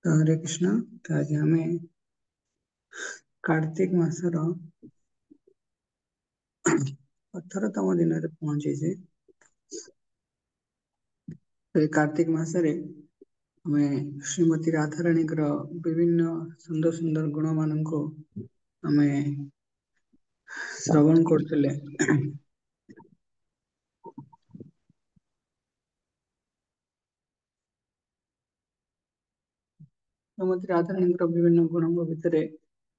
हरे कृष्ण। तो आज आमे कार्तिक मासर 18तम दिन रे पहुंचे। तो कार्तिक मासरे हमें श्रीमती राधाराणी विभिन्न सुंदर सुंदर गुण मान को हमें श्रवण करते। श्रीमती राधाराणी विभिन्न गुण भितर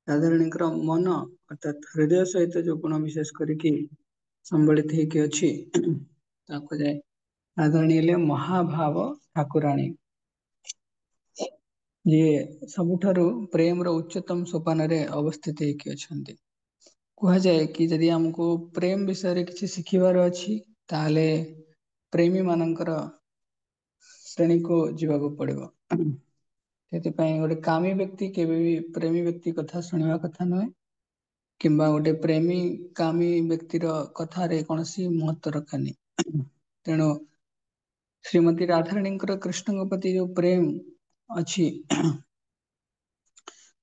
राधाराणी मन अर्थात हृदय सहित जो गुण विशेष करके संबलित होके अच्छी जाए राधाराणी हेले महाभाव ठाकुराणी। ये सबुठारु प्रेम रो उच्चतम सोपान रे अवस्थित होके अछंती। कहा जाए कि यदि हमको प्रेम विषय रे किसी शिखिबार अछि ताले प्रेमी मानकर श्रेणी को जीवाको पड़िबो। ସେଥିପାଇଁ ଗୋଟେ କାମୀ ବ୍ୟକ୍ତି କେବେ ବି ପ୍ରେମୀ ବ୍ୟକ୍ତି କଥା ଶୁଣିବା କଥା ନୁହେଁ କିମ୍ବା ଗୋଟେ ପ୍ରେମୀ କାମୀ ବ୍ୟକ୍ତିର କଥାରେ କୌଣସି ମହତ୍ତ୍ୱ ରଖେନି। ତେଣୁ ଶ୍ରୀମତୀ ରାଧାରାଣୀଙ୍କର କୃଷ୍ଣଙ୍କ ପ୍ରତି ଯୋଉ ପ୍ରେମ ଅଛି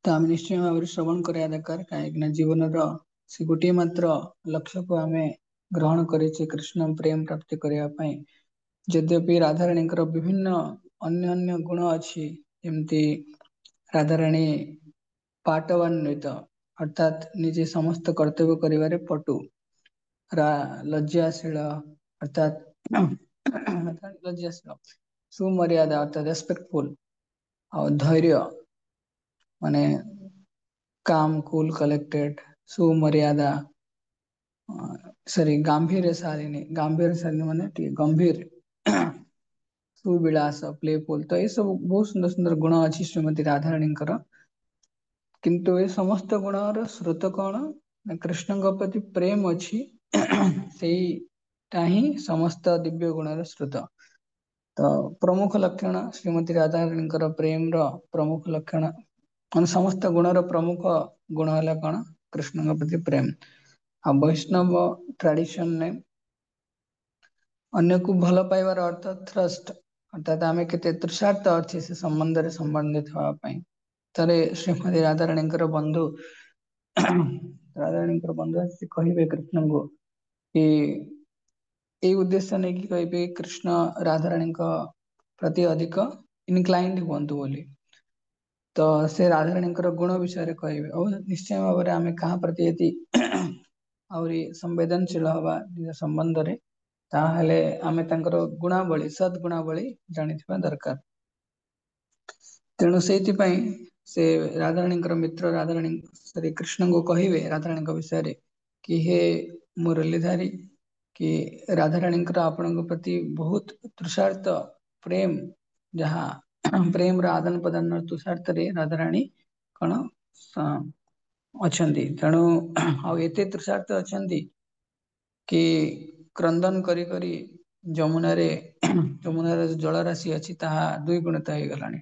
ତ ଆମେ ନିଶ୍ଚୟ ଭାବରେ ଶ୍ରବଣ କରିବା ଦରକାର। କାହିଁକି ନା ଜୀବନର ସେ ଗୋଟିଏ ମାତ୍ର ଲକ୍ଷ୍ୟକୁ ଆମେ ଗ୍ରହଣ କରିଛେ କୃଷ୍ଣ ପ୍ରେମ ପ୍ରାପ୍ତି କରିବା ପାଇଁ। ଯଦ୍ୟପି ରାଧାରାଣୀଙ୍କର ବିଭିନ୍ନ ଅନ୍ୟ ଅନ୍ୟ ଗୁଣ ଅଛି ଯେମିତି ରାଧାରାଣୀ ପାଟୱାନ୍ୱିତ ଅର୍ଥାତ୍ ନିଜେ ସମସ୍ତ କର୍ତ୍ତବ୍ୟ କରିବାରେ ପଟୁ। ଲଜ୍ଜାଶୀଳ ଅର୍ଥାତ୍ ଲଜ୍ଜାଶୀଳ ସୁମର୍ୟାଦା ଅର୍ଥାତ୍ ରେସ୍ପେକ୍ଟଫୁଲ ଆଉ ଧୈର୍ଯ୍ୟ ମାନେ କାମ୍ କୁଲ କଲେକ୍ଟେଡ ସୁମର୍ୟାଦା ସରି ଗାମ୍ଭୀର୍ୟଶାଳୀନି ମାନେ ଟିକେ ଗମ୍ଭୀର ସୁବିଳାସ ପ୍ଲେଫୁଲ ତ ଏ ସବୁ ବହୁତ ସୁନ୍ଦର ସୁନ୍ଦର ଗୁଣ ଅଛି ଶ୍ରୀମତୀ ରାଧାରାଣୀଙ୍କର। କିନ୍ତୁ ଏ ସମସ୍ତ ଗୁଣର ସ୍ରୋତ କଣ ନା କୃଷ୍ଣଙ୍କ ପ୍ରତି ପ୍ରେମ ଅଛି ସେଇଟା ହିଁ ସମସ୍ତ ଦିବ୍ୟ ଗୁଣର ସ୍ରୋତ। ତ ପ୍ରମୁଖ ଲକ୍ଷଣ ଶ୍ରୀମତୀ ରାଧାରାଣୀଙ୍କର ପ୍ରେମର ପ୍ରମୁଖ ଲକ୍ଷଣ ମାନେ ସମସ୍ତ ଗୁଣର ପ୍ରମୁଖ ଗୁଣ ହେଲା କଣ କୃଷ୍ଣଙ୍କ ପ୍ରତି ପ୍ରେମ। ଆଉ ବୈଷ୍ଣବ ଟ୍ରାଡିସନରେ ଅନ୍ୟକୁ ଭଲ ପାଇବାର ଅର୍ଥ ଥ୍ରଷ୍ଟ ଅର୍ଥାତ୍ ଆମେ କେତେ ତୃଷାର୍ଥ ଅଛି ସେ ସମ୍ବନ୍ଧରେ ସମ୍ବନ୍ଧିତ ହେବା ପାଇଁ। ଥରେ ଶ୍ରୀମତୀ ରାଧାରାଣୀଙ୍କର ବନ୍ଧୁ ଆସି କହିବେ କୃଷ୍ଣଙ୍କୁ କି ଏଇ ଉଦ୍ଦେଶ୍ୟ ନେଇକି କହିବେ କୃଷ୍ଣ ରାଧାରାଣୀଙ୍କ ପ୍ରତି ଅଧିକ ଇନକ୍ଲାଇଣ୍ଡ ହୁଅନ୍ତୁ ବୋଲି। ତ ସେ ରାଧାରାଣୀଙ୍କର ଗୁଣ ବିଷୟରେ କହିବେ ଆଉ ନିଶ୍ଚୟ ଭାବରେ ଆମେ କାହା ପ୍ରତି ଯଦି ଆହୁରି ସମ୍ବେଦନଶୀଳ ହବା ନିଜ ସମ୍ବନ୍ଧରେ ତାହେଲେ ଆମେ ତାଙ୍କର ଗୁଣାବଳୀ ସଦ୍ ଗୁଣାବଳୀ ଜାଣିଥିବା ଦରକାର। ତେଣୁ ସେଇଥିପାଇଁ ସେ ରାଧାରାଣୀଙ୍କର ମିତ୍ର ରାଧାରାଣୀ କୃଷ୍ଣଙ୍କୁ କହିବେ ରାଧାରାଣୀଙ୍କ ବିଷୟରେ କି ହେ ମୁରଲୀଧାରୀ କି ରାଧାରାଣୀଙ୍କର ଆପଣଙ୍କ ପ୍ରତି ବହୁତ ତୃଷାର୍ଥ ପ୍ରେମ ଯାହା ପ୍ରେମର ଆଦାନ ପ୍ରଦାନ ତୁଷାର୍ଥରେ ରାଧାରାଣୀ କଣ ଅଛନ୍ତି। ତେଣୁ ଆଉ ଏତେ ତୃଷାର୍ଥ ଅଛନ୍ତି କି କ୍ରନ୍ଦନ କରି କରି ଯମୁନାର ଜଳରାଶି ଅଛି ତାହା ଦ୍ୱିଗୁଣିତ ହେଇଗଲାଣି।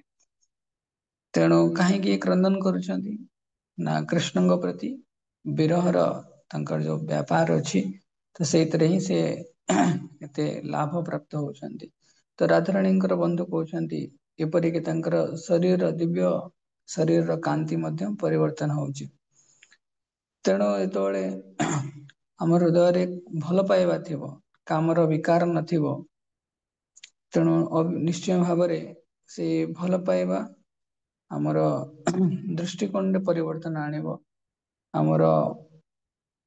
ତେଣୁ କାହିଁକି କ୍ରନ୍ଦନ କରୁଛନ୍ତି ନା କୃଷ୍ଣଙ୍କ ପ୍ରତି ବିରହର ତାଙ୍କର ଯୋଉ ବ୍ୟାପାର ଅଛି ତ ସେଇଥିରେ ହିଁ ସେ ଏତେ ଲାଭ ପ୍ରାପ୍ତ ହଉଛନ୍ତି। ତ ରାଧାରାଣୀଙ୍କର ବନ୍ଧୁ କହୁଛନ୍ତି ଏପରିକି ତାଙ୍କର ଶରୀରର କାନ୍ତି ମଧ୍ୟ ପରିବର୍ତ୍ତନ ହଉଛି। ତେଣୁ ଯେତେବେଳେ ଆମ ହୃଦୟରେ ଭଲ ପାଇବା ଥିବ କାମର ବିକାର ନଥିବ ତେଣୁ ନିଶ୍ଚୟ ଭାବରେ ସେ ଭଲ ପାଇବା ଆମର ଦୃଷ୍ଟିକୋଣରେ ପରିବର୍ତ୍ତନ ଆଣିବ। ଆମର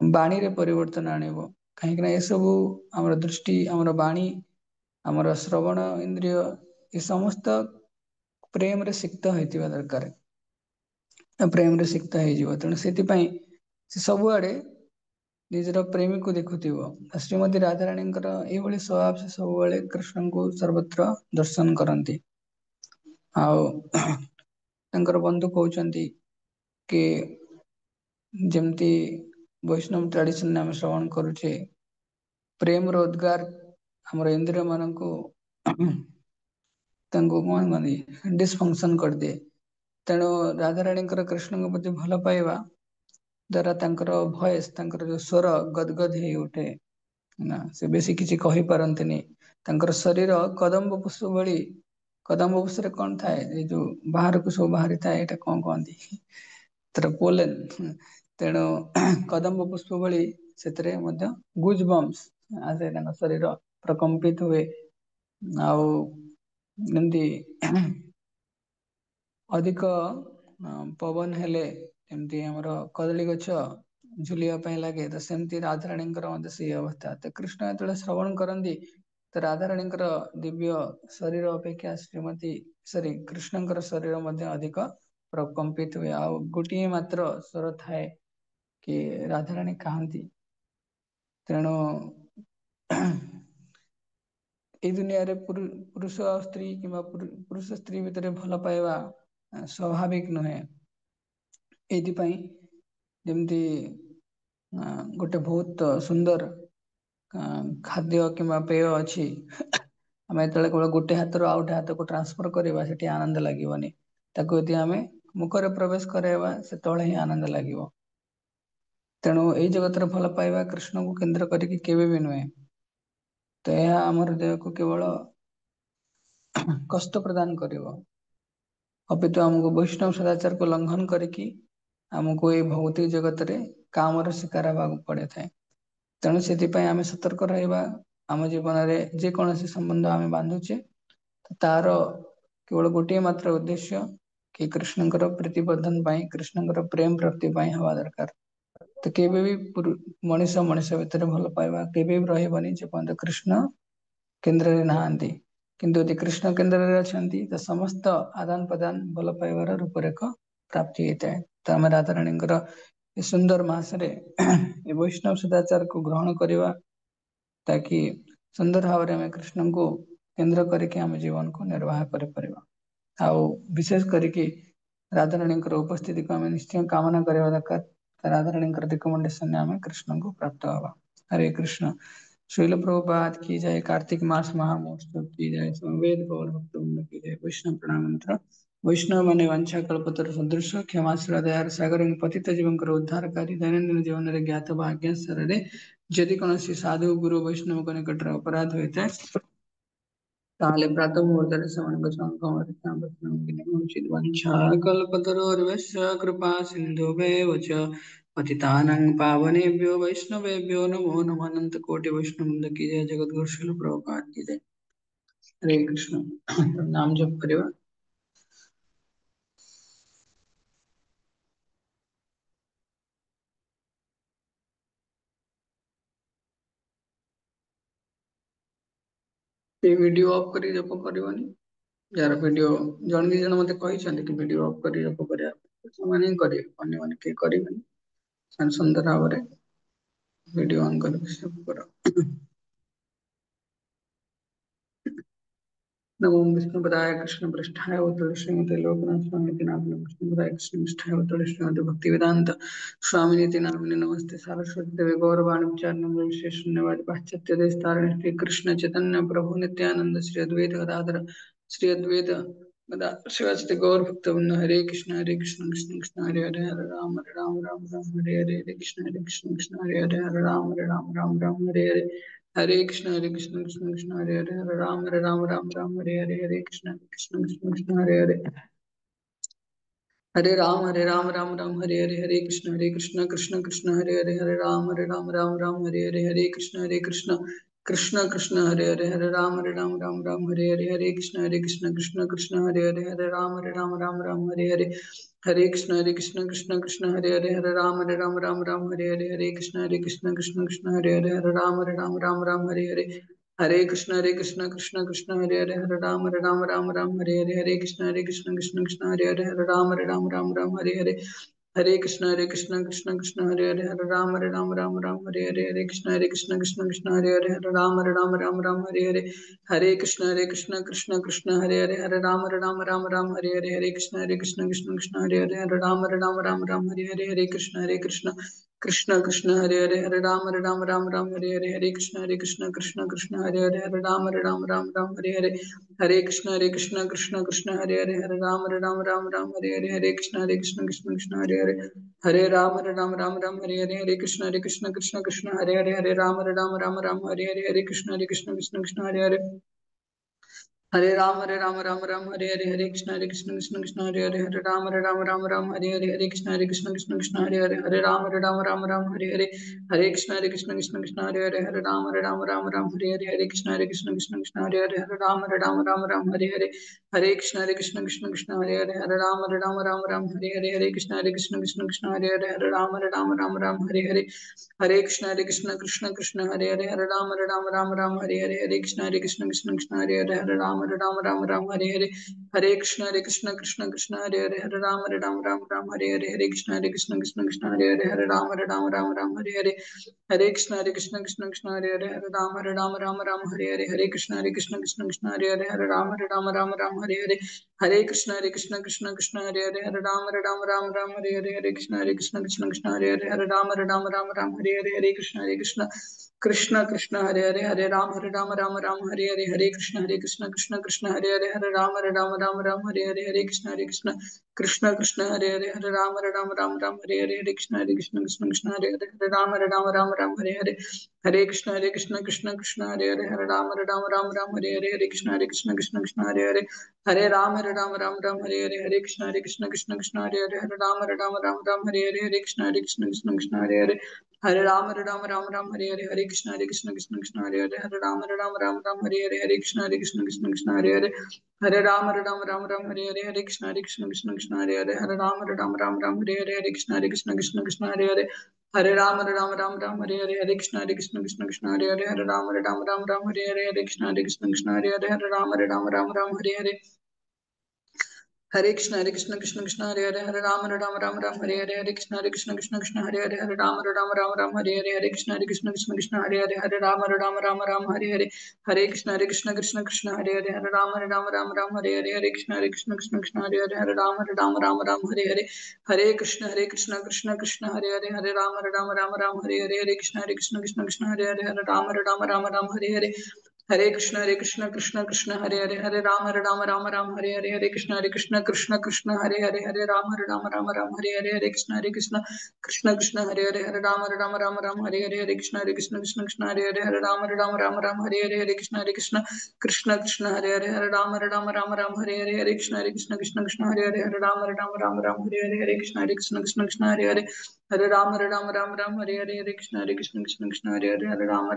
ବାଣୀରେ ପରିବର୍ତ୍ତନ ଆଣିବ। କାହିଁକି ନା ଏସବୁ ଆମର ଦୃଷ୍ଟି ଆମର ବାଣୀ ଆମର ଶ୍ରବଣ ଇନ୍ଦ୍ରିୟ ଏ ସମସ୍ତ ପ୍ରେମରେ ସିକ୍ତ ହେଇଥିବା ଦରକାର। ପ୍ରେମରେ ସିକ୍ତ ହେଇଯିବ ତେଣୁ ସେଥିପାଇଁ ସେ ସବୁଆଡେ ନିଜର ପ୍ରେମୀକୁ ଦେଖୁଥିବ। ଶ୍ରୀମତୀ ରାଧାରାଣୀଙ୍କର ଏଇଭଳି ସ୍ୱଭାବ ସେ ସବୁବେଳେ କୃଷ୍ଣଙ୍କୁ ସର୍ବତ୍ର ଦର୍ଶନ କରନ୍ତି। ଆଉ ତାଙ୍କର ବନ୍ଧୁ କହୁଛନ୍ତି କି ଯେମିତି ବୈଷ୍ଣବ ଟ୍ରାଡିସନରେ ଆମେ ଶ୍ରବଣ କରୁଛେ ପ୍ରେମର ଉଦ୍ଗାର ଆମର ଇନ୍ଦ୍ରିୟ ମାନଙ୍କୁ ତାଙ୍କୁ ଡିସଫଙ୍କସନ କରିଦିଏ। ତେଣୁ ରାଧାରାଣୀଙ୍କର କୃଷ୍ଣଙ୍କ ପ୍ରତି ଭଲ ପାଇବା ଦ୍ଵାରା ତାଙ୍କର ଭଏସ ତାଙ୍କର ଯୋଉ ସ୍ୱର ଗଦଗଦ ହେଇ ଉଠେ ନା ସେ ବେଶୀ କିଛି କହିପାରନ୍ତିନି ତାଙ୍କର ଶରୀର କଦମ୍ବ ପୁଷ୍ପ ଭଳି। କଦମ୍ବ ପୁଷ୍ପରେ କଣ ଥାଏ ଏଇ ଯୋଉ ବାହାରକୁ ସବୁ ବାହାରିଥାଏ ଏଇଟା କଣ କହନ୍ତି ତାର ପୋଲେନ। ତେଣୁ କଦମ୍ବ ପୁଷ୍ପ ଭଳି ସେଥିରେ ମଧ୍ୟ ଗୁଜ ବମ୍ସ ଆସେ ତାଙ୍କ ଶରୀର ପ୍ରକମ୍ପିତ ହୁଏ। ଆଉ ଏମିତି ଅଧିକ ପବନ ହେଲେ ଯେମିତି ଆମର କଦଳୀ ଗଛ ଝୁଲିବା ପାଇଁ ଲାଗେ ତ ସେମିତି ରାଧାରାଣୀଙ୍କର ମଧ୍ୟ ସେଇ ଅବସ୍ଥା ତ କୃଷ୍ଣ ଯେତେବେଳେ ଶ୍ରବଣ କରନ୍ତି ତ ରାଧାରାଣୀଙ୍କର ଦିବ୍ୟ ଶରୀର ଅପେକ୍ଷା ଶ୍ରୀମତୀ ସରି କୃଷ୍ଣଙ୍କର ଶରୀର ମଧ୍ୟ ଅଧିକ ପ୍ରକମ୍ପିତ ହୁଏ ଆଉ ଗୋଟିଏ ମାତ୍ର ସ୍ୱର ଥାଏ କି ରାଧାରାଣୀ କାହାନ୍ତି ତେଣୁ ଏଇ ଦୁନିଆରେ ପୁରୁଷ ଆଉ ସ୍ତ୍ରୀ କିମ୍ବା ପୁରୁଷ ସ୍ତ୍ରୀ ଭିତରେ ଭଲ ପାଇବା ସ୍ୱାଭାବିକ ନୁହେଁ ଏଇଥିପାଇଁ ଯେମିତି ଗୋଟେ ବହୁତ ସୁନ୍ଦର ଖାଦ୍ୟ କିମ୍ବା ପେୟ ଅଛି ଆମେ ଯେତେବେଳେ କେବଳ ଗୋଟେ ହାତରୁ ଆଉ ଗୋଟେ ହାତକୁ ଟ୍ରାନ୍ସଫର କରିବା ସେଠି ଆନନ୍ଦ ଲାଗିବନି ତାକୁ ଯଦି ଆମେ ମୁଖରେ ପ୍ରବେଶ କରାଇବା ସେତେବେଳେ ହିଁ ଆନନ୍ଦ ଲାଗିବ ତେଣୁ ଏଇ ଜଗତରେ ଭଲ ପାଇବା କୃଷ୍ଣଙ୍କୁ କେନ୍ଦ୍ର କରିକି କେବେ ବି ନୁହେଁ ତ ଏହା ଆମର ଦେହକୁ କେବଳ କଷ୍ଟ ପ୍ରଦାନ କରିବ ଅपिତୁ ଆମକୁ ବୈଷ୍ଣବ ସଦାଚାରକୁ ଲଙ୍ଘନ କରିକି ଆମକୁ ଏଇ ଭୌତିକ ଜଗତରେ କାମର ଶିକାର ହବାକୁ ପଡିଥାଏ ତେଣୁ ସେଥିପାଇଁ ଆମେ ସତର୍କ ରହିବା ଆମ ଜୀବନରେ ଯେ କୌଣସି ସମ୍ବନ୍ଧ ଆମେ ବାନ୍ଧୁଛେ ତାର କେବଳ ଗୋଟିଏ ମାତ୍ର ଉଦ୍ଦେଶ୍ୟ କି କୃଷ୍ଣଙ୍କର ପ୍ରୀତିବର୍ଦ୍ଧନ ପାଇଁ କୃଷ୍ଣଙ୍କର ପ୍ରେମ ପ୍ରାପ୍ତି ପାଇଁ ହବା ଦରକାର ତ କେବେ ବି ମଣିଷ ମଣିଷ ଭିତରେ ଭଲ ପାଇବା କେବେ ବି ରହିବନି ଯେ ପର୍ଯ୍ୟନ୍ତ କୃଷ୍ଣ କେନ୍ଦ୍ରରେ ନାହାନ୍ତି କିନ୍ତୁ ଯଦି କୃଷ୍ଣ କେନ୍ଦ୍ରରେ ଅଛନ୍ତି ତ ସମସ୍ତ ଆଦାନ ପ୍ରଦାନ ଭଲ ପାଇବାର ରୂପରେଖ ପ୍ରାପ୍ତି ହେଇଥାଏ ତ ଆମେ ରାଧାରାଣୀଙ୍କର ଏ ସୁନ୍ଦର ମାସରେ ଏ ବୈଷ୍ଣବ ସଦାଚାରକୁ ଗ୍ରହଣ କରିବା ତାକି ସୁନ୍ଦର ଭାବରେ ଆମେ କୃଷ୍ଣଙ୍କୁ କେନ୍ଦ୍ର କରିକି ଆମ ଜୀବନକୁ ନିର୍ବାହ କରିପାରିବା ଆଉ ବିଶେଷ କରିକି ରାଧାରାଣୀଙ୍କର ଉପସ୍ଥିତିକୁ ଆମେ ନିଶ୍ଚୟ କାମନା କରିବା ଦରକାର ରାଧାରାଣୀଙ୍କର ରିକମେଣ୍ଡେସନରେ ଆମେ କୃଷ୍ଣଙ୍କୁ ପ୍ରାପ୍ତ ହବା ହରେ କୃଷ୍ଣ श्रील प्रभुपाद की जय कार्तिक मास महामहोत्सव की जय संवेद गौर भक्त की जय वैष्णव प्रणाम मंत्र वैष्णव ମାନେ वांछा कल्पतर सदृश क्षमाशीଳ ଦୟାର ସାଗର ପତିତ ଜୀବଙ୍କର ଉଦ୍ଧାରକାରୀ ଦୈନନ୍ଦିନ ଜୀବନରେ ଜ୍ଞାତ ବା ଅଜ୍ଞାତ ସ୍ତରରେ ଯଦି କୌଣସି ସାଧୁ ଗୁରୁ ବୈଷ୍ଣବଙ୍କ ନିକଟରେ ଅପରାଧ ହୋଇଥାଏ ତାହେଲେ ପ୍ରାତଃ ମୁହୂର୍ତ୍ତରେ ସେମାନଙ୍କ କଲ୍ପତରୁର୍ଭଶ୍ୟ କୃପା ସିନ୍ଧୁଭେବ च पतितानां पावनेभ्यो वैष्णवेभ्यो नमो नमः अनंत कोटि वैष्णव वृंद की जय जगत गुरु श्रील प्रभुपाद की जय हरे कृष्ण नाम जप କରିବା ଏ ଭିଡିଓ ଅଫ୍ କରି ଜପ କରିବନି ଯାହାର ଭିଡିଓ ଜଣେ ଦି ଜଣ ମତେ କହିଛନ୍ତି କି ଭିଡିଓ ଅଫ୍ କରି ଜପ କରିବା ସେମାନେ ହିଁ କରିବେ ଅନ୍ୟମାନେ କେହି କରିବେନି ସେମାନେ ସୁନ୍ଦର ଭାବରେ ଭିଡିଓ ଅନ୍ କରିକି ସବୁ କର नमो विष्णुपदाय कृष्णपृष्ठाय भूतले श्रीमते लोकनाथ स्वामी नामिने विष्णुपदाय कृष्णपृष्ठाय भूतले श्रीमते भक्तिवेदांत स्वामिनीति नामिने नमस्ते सारस्वती देवी गौरवाणी विचारणं विशेष शून्यवाद पाश्चात्य देशतारिणी श्री कृष्ण चैतन्य प्रभु नित्यानंद श्री अद्वैत गदाधर श्री अद्वैत शिवासति गौर भक्तवृंद हरे कृष्ण कृष्ण कृष्ण हरे राम राम हरे कृष्ण कृष्ण हरे राम हरे हरे हरे कृष्ण कृष्ण हरे राम हरे कृष्ण हरे हरे राम हरे कृष्ण कृष्ण हरे हरे कृष्ण कृष्ण हरे राम हरे कृष्ण कृष्ण हरे राम हरे कृष्ण कृष्ण हरे कृष्ण राम हरे कृष्ण कृष्ण हरे कृष्ण हरे कृष्ण हरे कृष्ण हरे कृष्ण कृष्ण कृष्ण हरे हरे हरे राम राम राम हरे हरे हरे कृष्ण कृष्ण कृष्ण हरे हरे हरे राम राम हरे कृष्ण कृष्ण हरे हरे हरे राम राम हरे हरे हरे कृष्ण कृष्ण हरे हरे हरे राम हरे हरे कृष्ण कृष्ण हरे हरे हरे राम राम हरे हरे कृष्ण कृष्ण हरे हरे हरे राम हरे कृष्ण हरे राम कृष्ण कृष्ण हरे कृष्ण राम हरे कृष्ण हरे कृष्ण हरे कृष्ण हरे कृष्ण हरे कृष्ण हरे कृष्ण हरे हरे कृष्ण हरे कृष्ण हरे कृष्ण हरे कृष्ण हरे हरे राम हरे कृष्ण हरे राम हरे कृष्ण कृष्ण हरे कृष्ण हरे हरे कृष्ण हरे राम हरे कृष्ण राम कृष्ण हरे राम कृष्ण कृष्ण हरे राम